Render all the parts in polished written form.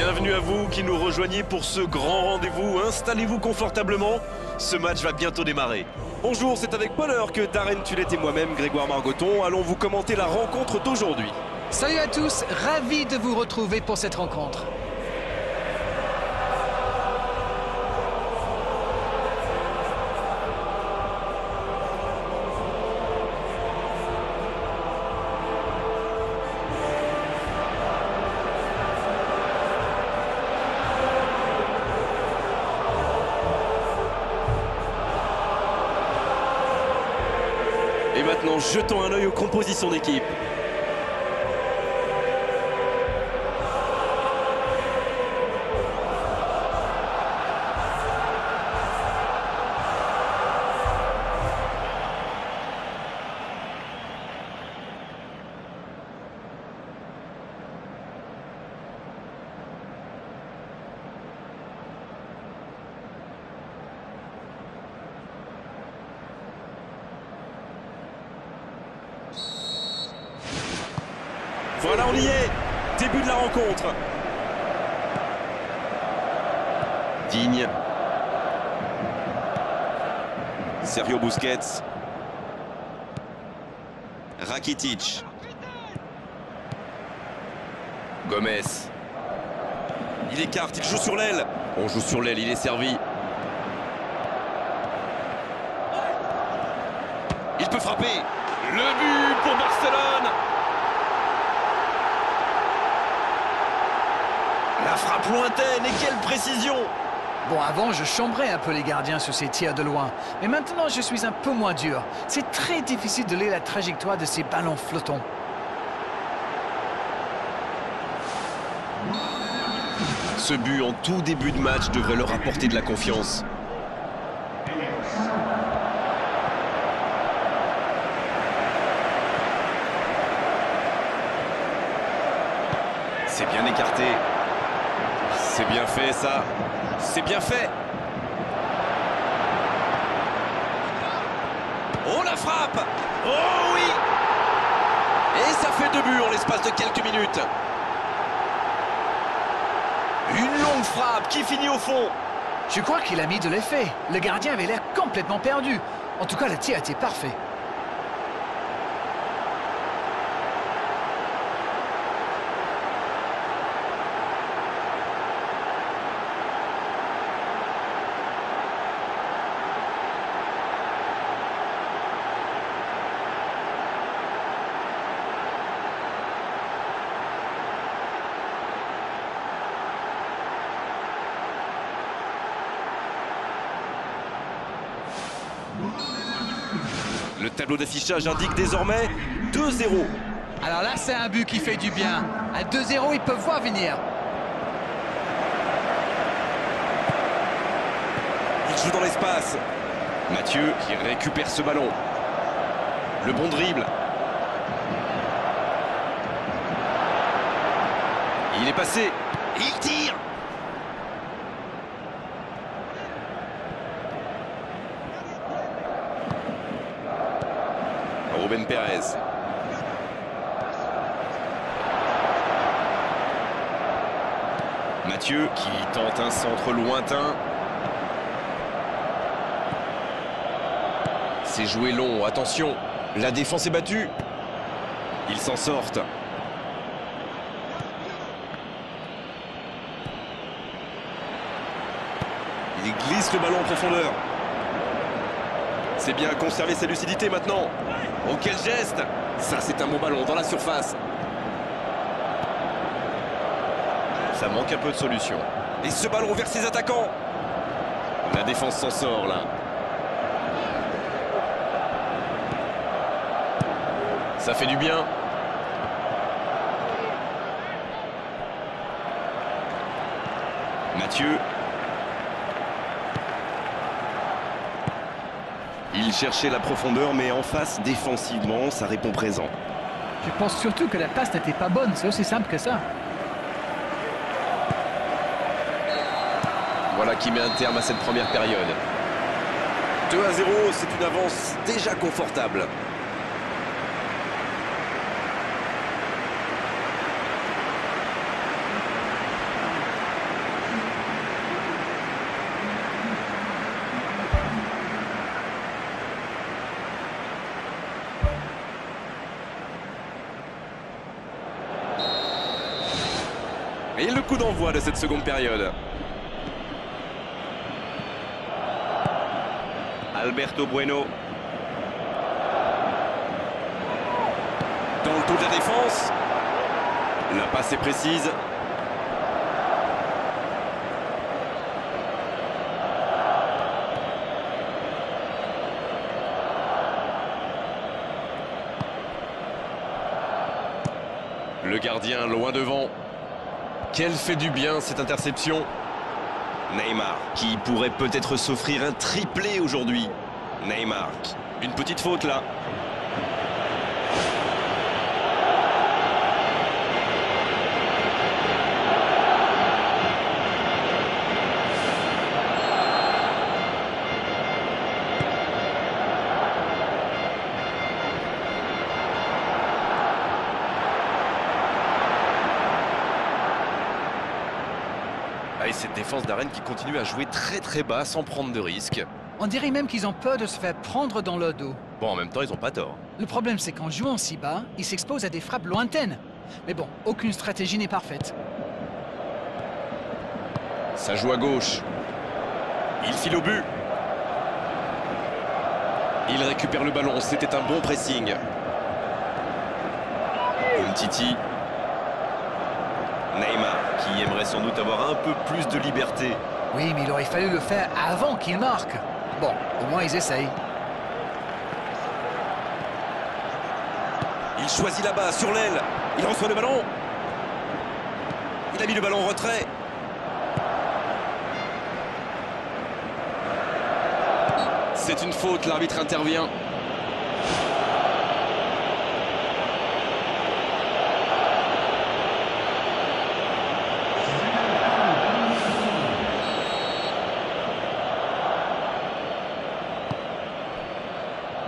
Bienvenue à vous qui nous rejoignez pour ce grand rendez-vous. Installez-vous confortablement, ce match va bientôt démarrer. Bonjour, c'est avec bonheur que Darren Tullet et moi-même, Grégoire Margoton, allons vous commenter la rencontre d'aujourd'hui. Salut à tous, ravi de vous retrouver pour cette rencontre. Et maintenant, jetons un œil aux compositions d'équipe. Voilà, on y est. Début de la rencontre. Digne. Sergio Busquets. Rakitic. Gomez. Il écarte, il joue sur l'aile. On joue sur l'aile, il est servi. Il peut frapper. Le but pour Barcelone. La frappe lointaine, et quelle précision! Bon, avant, je chambrais un peu les gardiens sur ces tirs de loin. Mais maintenant, je suis un peu moins dur. C'est très difficile de lire la trajectoire de ces ballons flottants. Ce but en tout début de match devrait leur apporter de la confiance. C'est bien écarté. C'est bien fait, ça. C'est bien fait. Oh, la frappe! Oh, oui! Et ça fait 2 buts en l'espace de quelques minutes. Une longue frappe qui finit au fond. Je crois qu'il a mis de l'effet. Le gardien avait l'air complètement perdu. En tout cas, le tir était parfait. Le tableau d'affichage indique désormais 2-0. Alors là, c'est un but qui fait du bien. À 2-0, ils peuvent voir venir. Il joue dans l'espace. Mathieu qui récupère ce ballon. Le bon dribble. Il est passé. Il tire. Ruben Perez. Mathieu qui tente un centre lointain. C'est joué long, attention. La défense est battue. Ils s'en sortent. Il glisse le ballon en profondeur. C'est bien conserver sa lucidité maintenant. Oh, quel geste! Ça, c'est un bon ballon dans la surface. Ça manque un peu de solution. Et ce ballon vers ses attaquants. La défense s'en sort, là. Ça fait du bien. Mathieu. Il cherchait la profondeur, mais en face, défensivement, ça répond présent. Je pense surtout que la passe n'était pas bonne. C'est aussi simple que ça. Voilà qui met un terme à cette première période. 2-0, c'est une avance déjà confortable. Et le coup d'envoi de cette seconde période. Alberto Bueno. Dans le dos de la défense. La passe est précise. Le gardien loin devant. Quelle fait du bien cette interception. Neymar qui pourrait peut-être s'offrir un triplé aujourd'hui. Neymar, une petite faute là. Et cette défense d'Arène qui continue à jouer très bas sans prendre de risques. On dirait même qu'ils ont peur de se faire prendre dans le dos. Bon, en même temps, ils n'ont pas tort. Le problème, c'est qu'en jouant si bas, ils s'exposent à des frappes lointaines. Mais bon, aucune stratégie n'est parfaite. Ça joue à gauche. Il file au but. Il récupère le ballon. C'était un bon pressing. Umtiti. Neymar, qui aimerait sans doute avoir un peu plus de liberté. Oui, mais il aurait fallu le faire avant qu'il marque. Bon, au moins ils essayent. Il choisit là-bas, sur l'aile. Il reçoit le ballon. Il a mis le ballon en retrait. C'est une faute, l'arbitre intervient.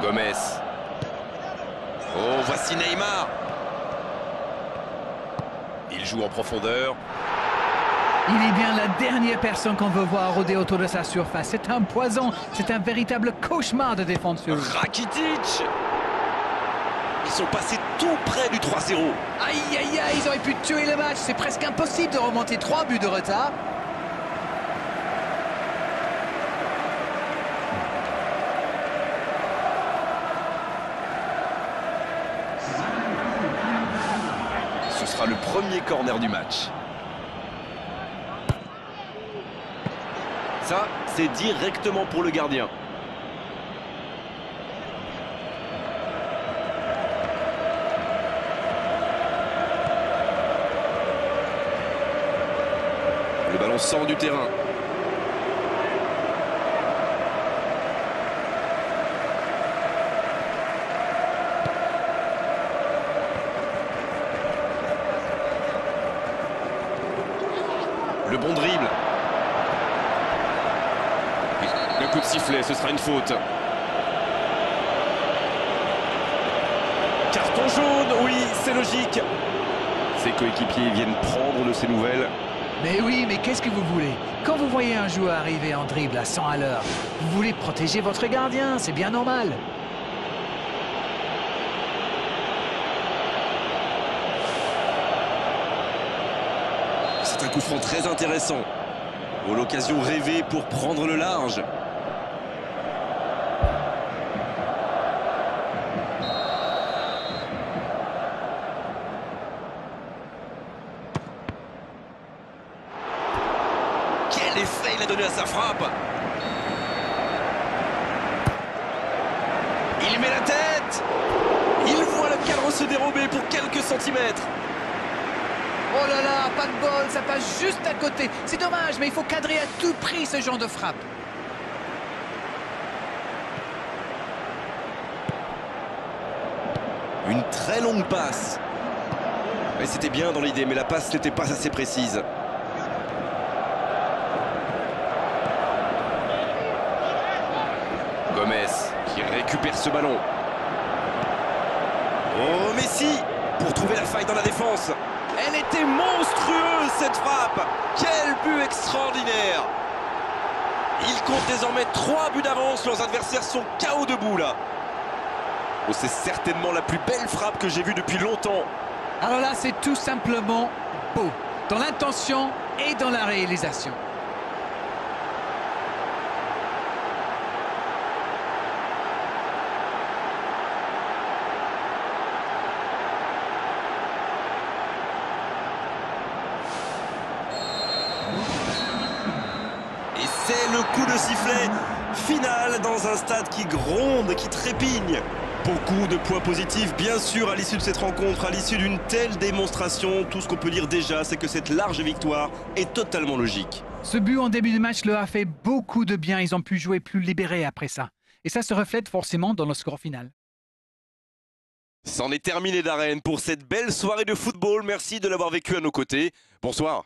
Gomez. Oh, voici Neymar. Il joue en profondeur. Il est bien la dernière personne qu'on veut voir rôder autour de sa surface. C'est un poison, c'est un véritable cauchemar de défendre sur lui. Rakitic. Ils sont passés tout près du 3-0. Aïe, aïe, aïe, ils auraient pu tuer le match. C'est presque impossible de remonter 3 buts de retard. Ce sera le premier corner du match. Ça, c'est directement pour le gardien. Le ballon sort du terrain. Le bon dribble. Le coup de sifflet, ce sera une faute. Carton jaune, oui, c'est logique. Ses coéquipiers viennent prendre de ses nouvelles. Mais oui, mais qu'est-ce que vous voulez? Quand vous voyez un joueur arriver en dribble à 100 à l'heure, vous voulez protéger votre gardien, c'est bien normal. C'est un coup franc très intéressant. Oh, l'occasion rêvée pour prendre le large. Quel effet il a donné à sa frappe. Il met la tête. Il voit le cadre se dérober pour quelques centimètres. Oh là là, pas de bol, ça passe juste à côté. C'est dommage, mais il faut cadrer à tout prix ce genre de frappe. Une très longue passe. Et c'était bien dans l'idée, mais la passe n'était pas assez précise. Gomez qui récupère ce ballon. Oh, Messi pour trouver la faille dans la défense. Elle était monstrueuse cette frappe. Quel but extraordinaire. Il compte désormais 3 buts d'avance. Leurs adversaires sont KO debout là. Oh, c'est certainement la plus belle frappe que j'ai vue depuis longtemps. Alors là, c'est tout simplement beau. dans l'intention et dans la réalisation. Et c'est le coup de sifflet final dans un stade qui gronde, qui trépigne. Beaucoup de points positifs, bien sûr, à l'issue de cette rencontre, à l'issue d'une telle démonstration. Tout ce qu'on peut dire déjà, c'est que cette large victoire est totalement logique. Ce but en début de match leur a fait beaucoup de bien. Ils ont pu jouer plus libérés après ça. Et ça se reflète forcément dans le score final. C'en est terminé, Darren, pour cette belle soirée de football. Merci de l'avoir vécu à nos côtés. Bonsoir.